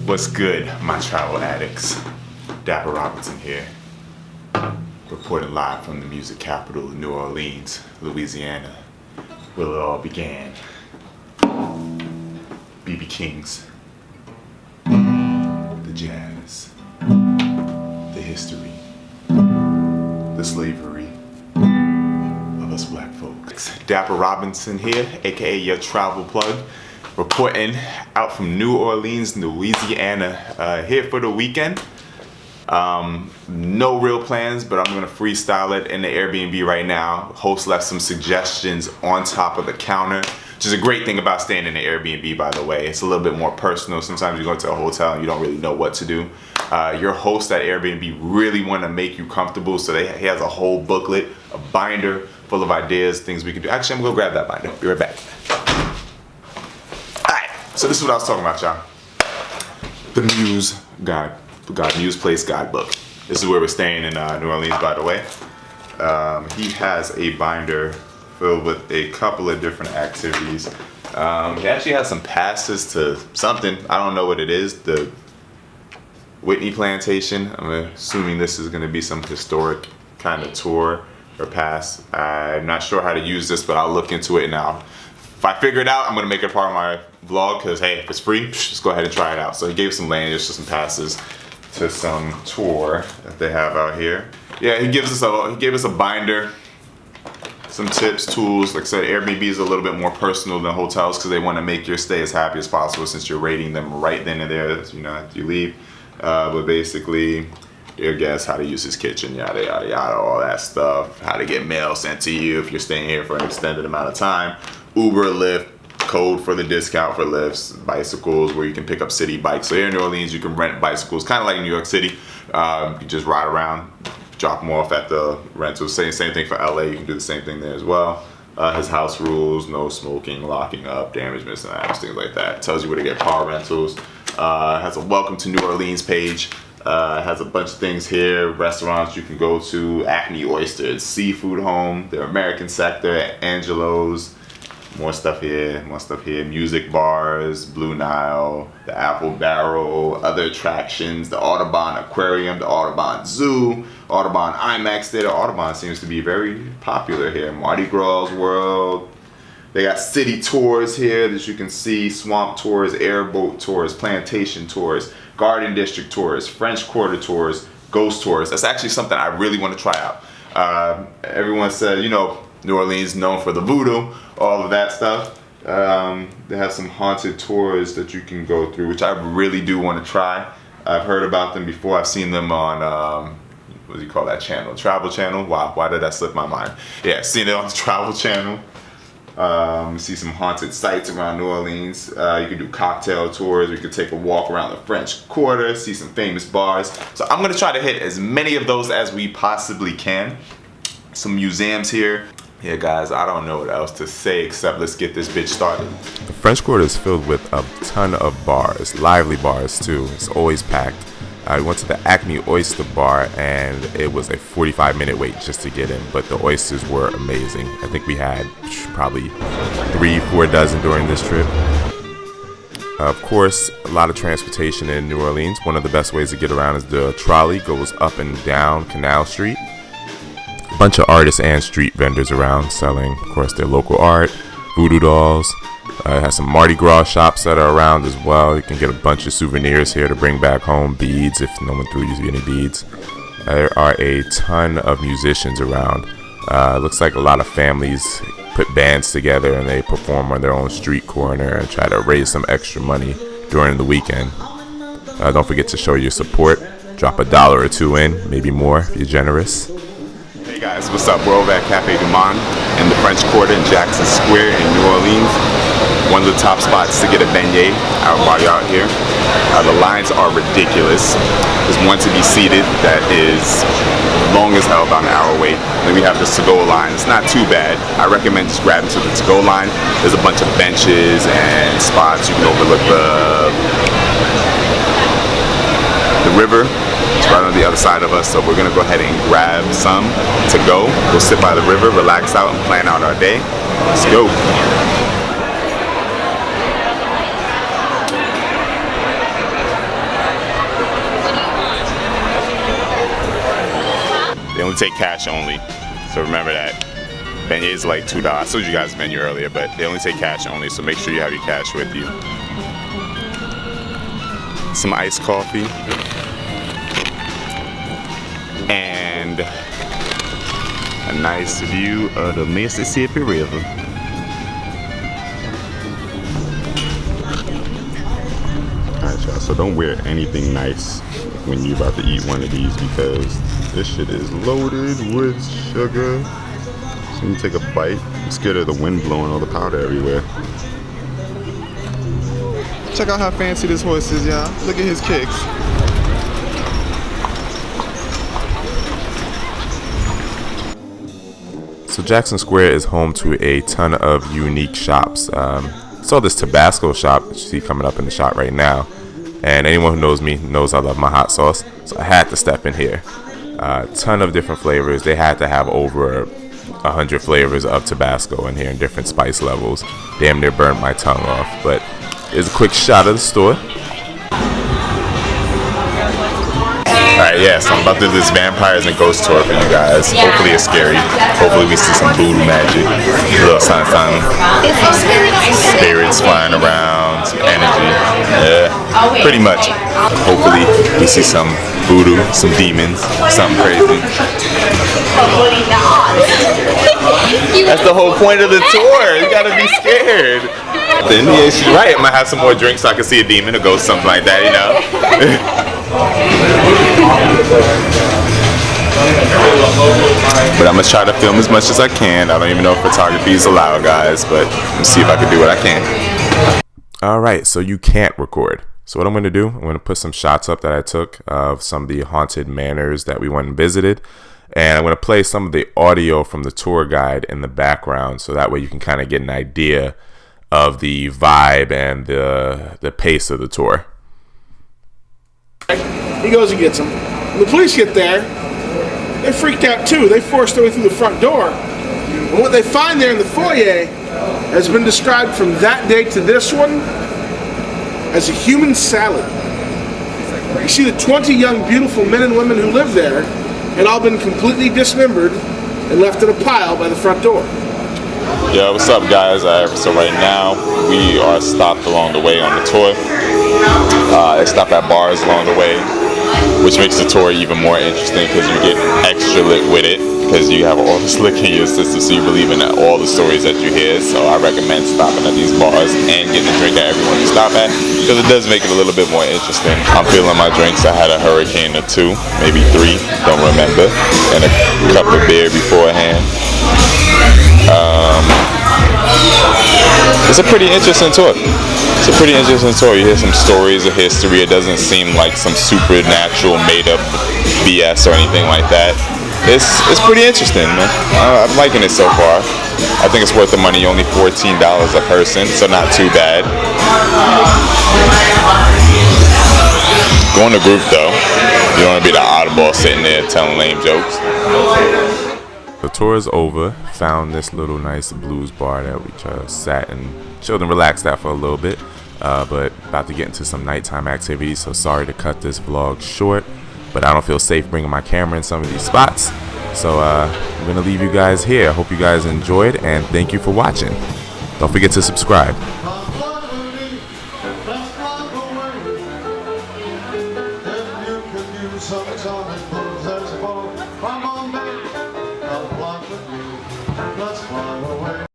What's good, my travel addicts? Dapper Robinson here, reporting live from the music capital of New Orleans, Louisiana, where it all began. B.B. King's, the jazz, the history, the slavery of us black folks. Dapper Robinson here, aka your travel plug, reporting out from New Orleans, Louisiana, here for the weekend. No real plans, but I'm gonna freestyle it in the Airbnb right now. Host left some suggestions on top of the counter, which is a great thing about staying in the Airbnb, by the way. It's a little bit more personal. Sometimes you go to a hotel and you don't really know what to do. Your host at Airbnb really wanna make you comfortable, so he has a whole booklet, a binder full of ideas, things we can do. Actually, I'm gonna go grab that binder. Be right back. So this is what I was talking about, y'all. The Muse Place Guidebook. This is where we're staying in New Orleans, by the way. He has a binder filled with a couple of different activities. He actually has some passes to something. I don't know what it is. The Whitney Plantation. I'm assuming this is going to be some historic kind of tour or pass. I'm not sure how to use this, but I'll look into it now. If I figure it out, I'm gonna make it part of my vlog, because hey, if it's free, just go ahead and try it out. So he gave some lanyards to some passes to some tour that they have out here. Yeah, he gave us a binder, some tips, tools. Like I said, Airbnb is a little bit more personal than hotels, because they want to make your stay as happy as possible, since you're rating them right then and there, you know, after you leave. But basically, your guest, how to use his kitchen, yada yada yada, all that stuff. How to get mail sent to you if you're staying here for an extended amount of time. Uber, Lyft, code for the discount for Lyfts, bicycles, where you can pick up city bikes. So here in New Orleans, you can rent bicycles, kind of like New York City. You can just ride around, drop them off at the rental. Same thing for LA, you can do the same thing there as well. His house rules, no smoking, locking up, damage, missing items, things like that. Tells you where to get car rentals. Has a welcome to New Orleans page. Has a bunch of things here, restaurants you can go to, Acme Oysters, Seafood Home, their American sector, Angelo's. More stuff here, music bars, Blue Nile, the Apple Barrel, other attractions, the Audubon Aquarium, the Audubon Zoo, Audubon IMAX Theater. Audubon seems to be very popular here. Mardi Gras World. They got city tours here that you can see, swamp tours, airboat tours, plantation tours, garden district tours, French Quarter tours, ghost tours. That's actually something I really want to try out. Everyone said, you know, New Orleans known for the voodoo, all of that stuff. They have some haunted tours that you can go through, which I really do want to try. I've heard about them before. I've seen them on, what do you call that channel? Travel Channel? Wow, why did that slip my mind? Yeah, seen it on the Travel Channel. See some haunted sites around New Orleans. You can do cocktail tours. You can take a walk around the French Quarter, see some famous bars. So I'm gonna try to hit as many of those as we possibly can. Some museums here. Yeah, guys, I don't know what else to say except let's get this bitch started. The French Quarter is filled with a ton of bars, lively bars too. It's always packed. I went to the Acme Oyster Bar and it was a 45-minute wait just to get in, but the oysters were amazing. I think we had probably 3-4 dozen during this trip. Of course, a lot of transportation in New Orleans. One of the best ways to get around is the trolley, goes up and down Canal Street. A bunch of artists and street vendors around selling, of course, their local art, voodoo dolls. It has some Mardi Gras shops that are around as well. You can get a bunch of souvenirs here to bring back home, beads if no one threw you any beads. There are a ton of musicians around. Looks like a lot of families put bands together and they perform on their own street corner and try to raise some extra money during the weekend. Don't forget to show your support. Drop $1 or $2 in, maybe more if you're generous. Hey guys, what's up? We're over at Cafe Du Monde in the French Quarter in Jackson Square in New Orleans. One of the top spots to get a beignet while you're out here. The lines are ridiculous. There's one to be seated that is long as hell, about an hour wait. Then we have this to-go line. It's not too bad. I recommend just grabbing to the to-go line. There's a bunch of benches and spots. You can overlook the river. It's right on the other side of us, so we're gonna go ahead and grab some to go. We'll sit by the river, relax out, and plan out our day. Let's go. They only take cash only, so remember that. Beignet is like $2. I told you guys the menu earlier, but they only take cash only, so make sure you have your cash with you. Some iced coffee. And a nice view of the Mississippi River. Alright y'all, so don't wear anything nice when you're about to eat one of these because this shit is loaded with sugar. So you take a bite. I'm scared of the wind blowing all the powder everywhere. Check out how fancy this horse is, y'all. Look at his kicks. So Jackson Square is home to a ton of unique shops. Saw this Tabasco shop that you see coming up in the shot right now. And anyone who knows me knows I love my hot sauce. So I had to step in here. A ton of different flavors. They had to have over 100 flavors of Tabasco in here in different spice levels. Damn near burnt my tongue off. But here's a quick shot of the store. Alright, yeah, so I'm about to do this vampires and ghost tour for you guys. Hopefully it's scary. Hopefully we see some voodoo magic. A little something. Spirits flying around, some energy. Yeah, pretty much. Hopefully we see some voodoo, some demons, something crazy. That's the whole point of the tour. You gotta be scared. Then yeah, she's right. I might have some more drinks so I can see a demon, a ghost, something like that, you know. But I'm gonna try to film as much as I can. I don't even know if photography is allowed, guys, but let's see if I can do what I can. Alright, so you can't record. So what I'm going to do, I'm going to put some shots up that I took of some of the haunted manors that we went and visited. And I'm going to play some of the audio from the tour guide in the background, so that way you can kind of get an idea of the vibe and the pace of the tour. He goes and gets them. When the police get there, they're freaked out too. They forced their way through the front door. And what they find there in the foyer has been described from that day to this one as a human salad. You see the 20 young, beautiful men and women who lived there had all been completely dismembered and left in a pile by the front door. Yeah, what's up, guys? So right now we are stopped along the way on the tour. They stop at bars along the way, which makes the tour even more interesting because you get extra lit with it because you have all this liquor in your system, so you believe in all the stories that you hear. So I recommend stopping at these bars and getting a drink at everyone you stop at because it does make it a little bit more interesting. I'm feeling my drinks. I had a hurricane or two, maybe three, don't remember, and a cup of beer beforehand. It's a pretty interesting tour. It's a pretty interesting tour. You hear some stories of history. It doesn't seem like some supernatural made-up BS or anything like that. It's pretty interesting, man. I'm liking it so far. I think it's worth the money. Only $14 a person, so not too bad. Go in a group though. You don't want to be the oddball sitting there telling lame jokes. The tour is over. Found this little nice blues bar that we just sat and chilled and relaxed at for a little bit. But about to get into some nighttime activities, so sorry to cut this vlog short. But I don't feel safe bringing my camera in some of these spots. So I'm going to leave you guys here. I hope you guys enjoyed, and thank you for watching. Don't forget to subscribe. Let's fly away.